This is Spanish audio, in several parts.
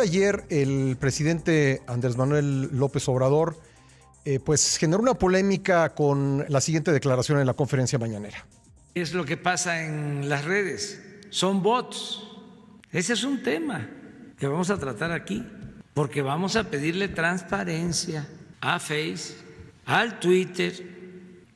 ayer el presidente Andrés Manuel López Obrador pues generó una polémica con la siguiente declaración en la conferencia mañanera. Es lo que pasa en las redes, son bots. Ese es un tema que vamos a tratar aquí, porque vamos a pedirle transparencia a Face, al Twitter,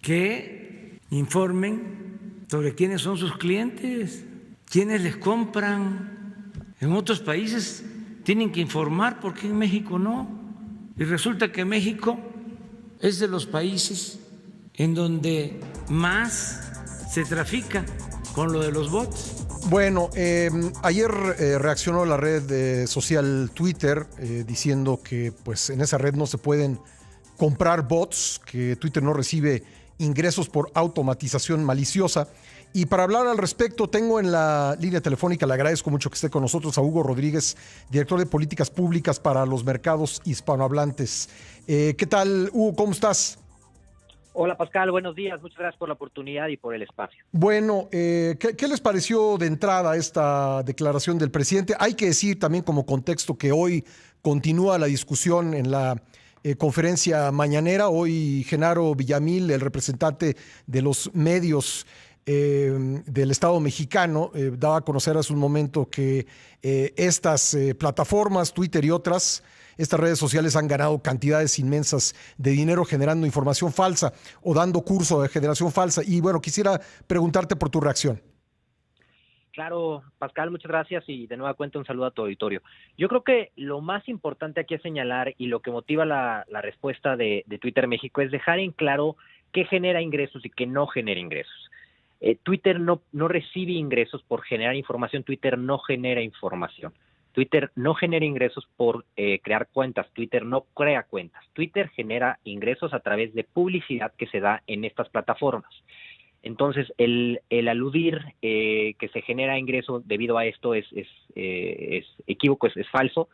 que informen sobre quiénes son sus clientes, quiénes les compran. En otros países tienen que informar, ¿por qué en México no? Y resulta que México es de los países en donde más se trafica con lo de los bots. Bueno, ayer reaccionó la red social Twitter diciendo que pues en esa red no se pueden comprar bots, que Twitter no recibe ingresos por automatización maliciosa. Y para hablar al respecto, tengo en la línea telefónica, le agradezco mucho que esté con nosotros, a Hugo Rodríguez, director de Políticas Públicas para los Mercados Hispanohablantes. ¿Qué tal, Hugo? ¿Cómo estás? Hola, Pascal. Buenos días. Muchas gracias por la oportunidad y por el espacio. Bueno, ¿qué les pareció de entrada esta declaración del presidente? Hay que decir también como contexto que hoy continúa la discusión en la conferencia mañanera. Hoy Genaro Villamil, el representante de los medios del Estado mexicano, daba a conocer hace un momento que estas plataformas, Twitter y otras, estas redes sociales han ganado cantidades inmensas de dinero generando información falsa o dando curso de generación falsa. Y bueno, quisiera preguntarte por tu reacción. Claro, Pascal, muchas gracias y de nueva cuenta un saludo a tu auditorio. Yo creo que lo más importante aquí a señalar y lo que motiva la respuesta de Twitter México es dejar en claro qué genera ingresos y qué no genera ingresos. Twitter no recibe ingresos por generar información, Twitter no genera información. Twitter no genera ingresos por crear cuentas, Twitter no crea cuentas. Twitter genera ingresos a través de publicidad que se da en estas plataformas. Entonces, el aludir que se genera ingreso debido a esto es equívoco, es falso.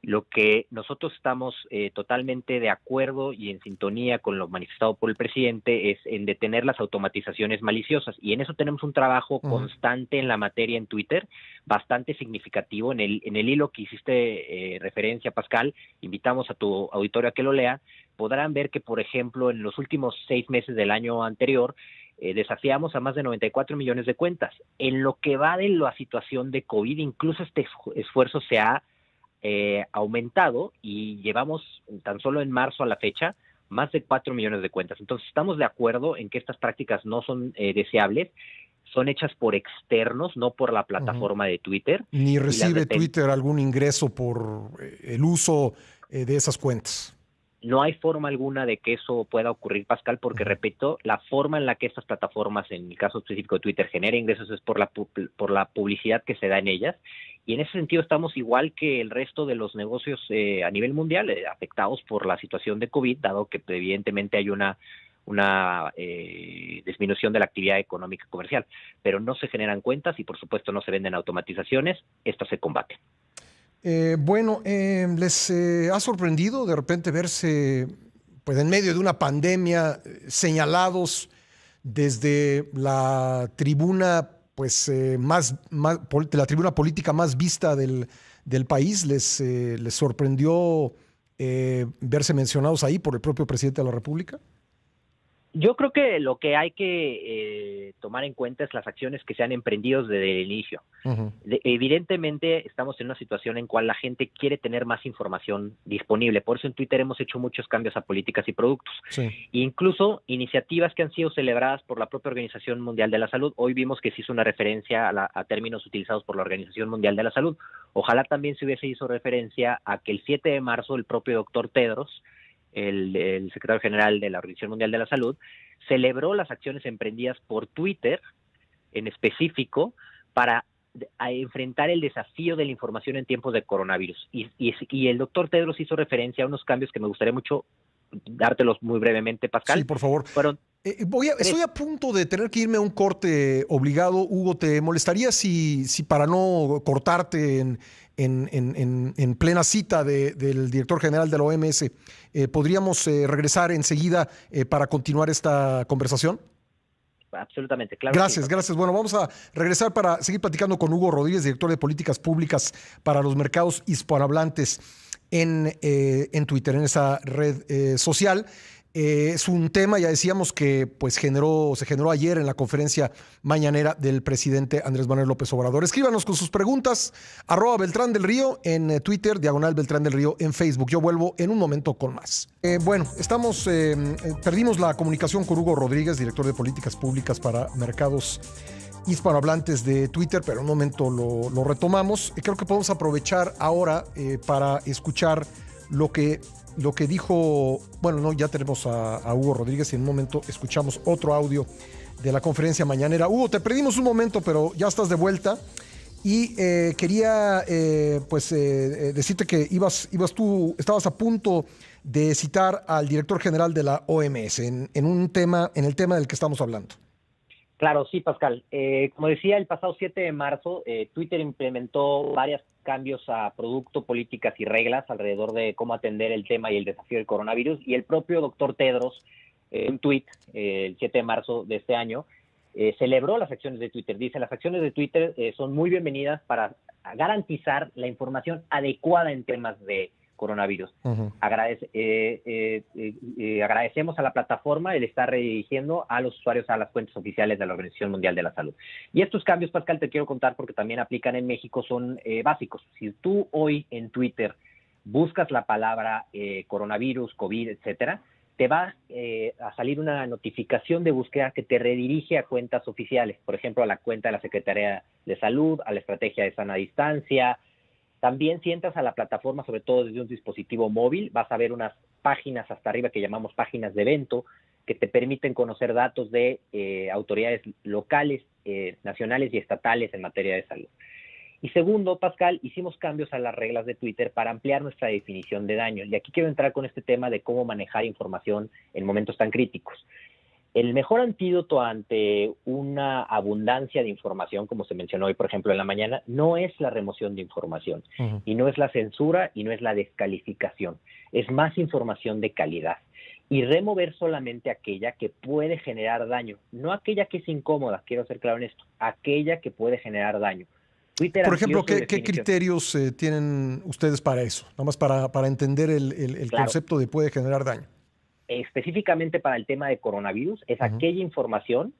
Lo que nosotros estamos totalmente de acuerdo y en sintonía con lo manifestado por el presidente es en detener las automatizaciones maliciosas, y en eso tenemos un trabajo constante en la materia en Twitter, bastante significativo. En el hilo que hiciste referencia, Pascal, invitamos a tu auditorio a que lo lea. Podrán ver que, por ejemplo, en los últimos 6 meses del año anterior, desafiamos a más de 94 millones de cuentas. En lo que va de la situación de COVID, incluso este esfuerzo se ha aumentado y llevamos tan solo en marzo a la fecha más de 4 millones de cuentas. Entonces estamos de acuerdo en que estas prácticas no son deseables, son hechas por externos, no por la plataforma de Twitter. Ni recibe Twitter algún ingreso por el uso de esas cuentas. No hay forma alguna de que eso pueda ocurrir, Pascal, porque, repito, la forma en la que estas plataformas, en el caso específico de Twitter, genera ingresos es por la publicidad que se da en ellas. Y en ese sentido estamos igual que el resto de los negocios a nivel mundial, afectados por la situación de COVID, dado que evidentemente hay una disminución de la actividad económica y comercial. Pero no se generan cuentas y, por supuesto, no se venden automatizaciones. Estas se combaten. ¿Les ha sorprendido de repente verse pues, en medio de una pandemia señalados desde la tribuna la tribuna política más vista del país? ¿Les sorprendió verse mencionados ahí por el propio presidente de la República? Yo creo que lo que hay que tomar en cuenta es las acciones que se han emprendido desde el inicio. Evidentemente estamos en una situación en cual la gente quiere tener más información disponible. Por eso en Twitter hemos hecho muchos cambios a políticas y productos. Sí. E incluso iniciativas que han sido celebradas por la propia Organización Mundial de la Salud. Hoy vimos que se hizo una referencia a términos utilizados por la Organización Mundial de la Salud. Ojalá también se hubiese hizo referencia a que el 7 de marzo el propio doctor Tedros, el secretario general de la Organización Mundial de la Salud, celebró las acciones emprendidas por Twitter en específico para enfrentar el desafío de la información en tiempos de coronavirus. Y el doctor Tedros hizo referencia a unos cambios que me gustaría mucho dártelos muy brevemente, Pascal. Sí, por favor. Estoy a punto de tener que irme a un corte obligado. Hugo, ¿te molestaría si para no cortarte en plena cita del director general de la OMS, podríamos regresar enseguida para continuar esta conversación? absolutamente, claro. Gracias, gracias. Bueno, vamos a regresar para seguir platicando con Hugo Rodríguez, director de políticas públicas para los mercados hispanohablantes en Twitter, en esa red social. Es un tema, ya decíamos, que pues se generó ayer en la conferencia mañanera del presidente Andrés Manuel López Obrador. Escríbanos con sus preguntas, @Beltrán del Río en Twitter, /Beltrán del Río en Facebook. Yo vuelvo en un momento con más. Perdimos la comunicación con Hugo Rodríguez, director de políticas públicas para mercados hispanohablantes de Twitter, pero en un momento lo retomamos. Creo que podemos aprovechar ahora para escuchar lo que dijo. Bueno, no, ya tenemos a Hugo Rodríguez y en un momento escuchamos otro audio de la conferencia mañanera. Hugo, te perdimos un momento, pero ya estás de vuelta y quería decirte que estabas a punto de citar al director general de la OMS en el tema del que estamos hablando. Claro, sí, Pascal. Como decía, el pasado 7 de marzo, Twitter implementó varios cambios a producto, políticas y reglas alrededor de cómo atender el tema y el desafío del coronavirus. Y el propio doctor Tedros, en un tuit, el 7 de marzo de este año, celebró las acciones de Twitter. Dice, las acciones de Twitter son muy bienvenidas para garantizar la información adecuada en temas de coronavirus. Uh-huh. Agradecemos a la plataforma el estar redirigiendo a los usuarios a las cuentas oficiales de la Organización Mundial de la Salud. Y estos cambios, Pascal, te quiero contar porque también aplican en México, son básicos. Si tú hoy en Twitter buscas la palabra coronavirus, COVID, etcétera, te va a salir una notificación de búsqueda que te redirige a cuentas oficiales, por ejemplo, a la cuenta de la Secretaría de Salud, a la estrategia de sana distancia. También si entras a la plataforma, sobre todo desde un dispositivo móvil, vas a ver unas páginas hasta arriba que llamamos páginas de evento, que te permiten conocer datos de autoridades locales, nacionales y estatales en materia de salud. Y segundo, Pascal, hicimos cambios a las reglas de Twitter para ampliar nuestra definición de daño. Y aquí quiero entrar con este tema de cómo manejar información en momentos tan críticos. El mejor antídoto ante una abundancia de información, como se mencionó hoy, por ejemplo, en la mañana, no es la remoción de información, uh-huh, y no es la censura y no es la descalificación. Es más información de calidad. Y remover solamente aquella que puede generar daño, no aquella que es incómoda, quiero ser claro en esto, aquella que puede generar daño. Twitter, por ejemplo, ¿qué criterios tienen ustedes para eso? Nada más para entender el claro, concepto de puede generar daño. Específicamente para el tema de coronavirus, es uh-huh, aquella información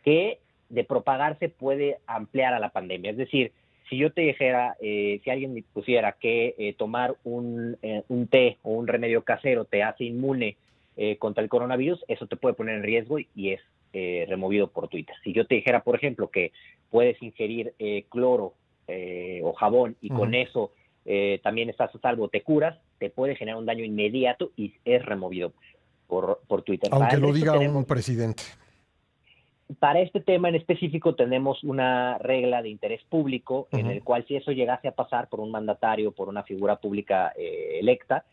que de propagarse puede ampliar a la pandemia. Es decir, si yo te dijera, si alguien me pusiera que tomar un té o un remedio casero te hace inmune contra el coronavirus, eso te puede poner en riesgo y es removido por Twitter. Si yo te dijera, por ejemplo, que puedes ingerir cloro o jabón y uh-huh, con eso también estás a salvo, te curas, te puede generar un daño inmediato y es removido por Twitter. Aunque lo diga un presidente. Para este tema en específico tenemos una regla de interés público, uh-huh, en el cual si eso llegase a pasar por un mandatario, por una figura pública electa,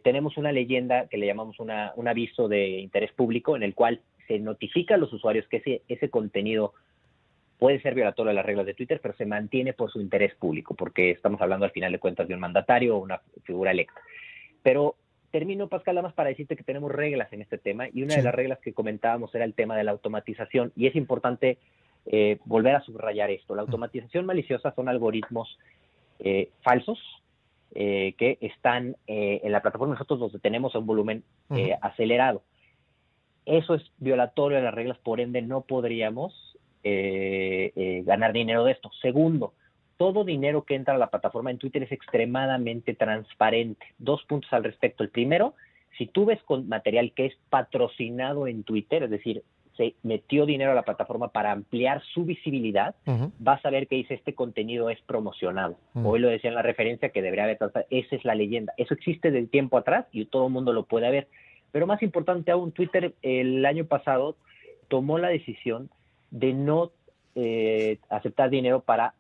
tenemos una leyenda que le llamamos un aviso de interés público, en el cual se notifica a los usuarios que ese contenido puede ser violatorio de las reglas de Twitter, pero se mantiene por su interés público, porque estamos hablando al final de cuentas de un mandatario o una figura electa. Pero termino, Pascal, nada más para decirte que tenemos reglas en este tema, y una de las reglas que comentábamos era el tema de la automatización, y es importante volver a subrayar esto. La automatización maliciosa son algoritmos falsos que están en la plataforma. Nosotros los tenemos a un volumen acelerado. Eso es violatorio de las reglas, por ende no podríamos ganar dinero de esto. Segundo, todo dinero que entra a la plataforma en Twitter es extremadamente transparente. 2 puntos al respecto. El primero, si tú ves con material que es patrocinado en Twitter, es decir, se metió dinero a la plataforma para ampliar su visibilidad, uh-huh, vas a ver que dice este contenido es promocionado. Uh-huh. Hoy lo decía en la referencia que debería haber tratado. Esa es la leyenda. Eso existe del tiempo atrás y todo el mundo lo puede ver. Pero más importante aún, Twitter el año pasado tomó la decisión de no aceptar dinero para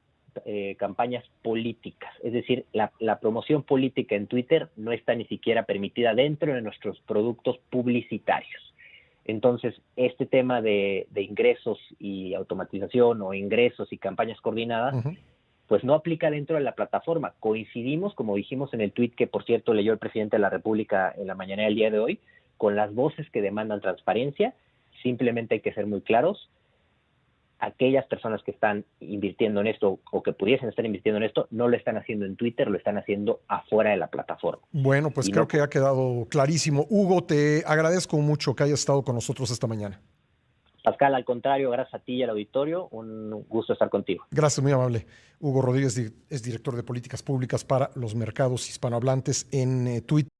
campañas políticas. Es decir, la promoción política en Twitter no está ni siquiera permitida dentro de nuestros productos publicitarios. Entonces, este tema de ingresos y automatización o ingresos y campañas coordinadas, uh-huh, pues no aplica dentro de la plataforma. Coincidimos, como dijimos en el tuit que, por cierto, leyó el presidente de la República en la mañana del día de hoy, con las voces que demandan transparencia. Simplemente hay que ser muy claros. aquellas personas que están invirtiendo en esto o que pudiesen estar invirtiendo en esto, no lo están haciendo en Twitter, lo están haciendo afuera de la plataforma. Bueno, pues creo que ha quedado clarísimo. Hugo, te agradezco mucho que hayas estado con nosotros esta mañana. Pascal, al contrario, gracias a ti y al auditorio, un gusto estar contigo. Gracias, muy amable. Hugo Rodríguez es director de políticas públicas para los mercados hispanohablantes en Twitter.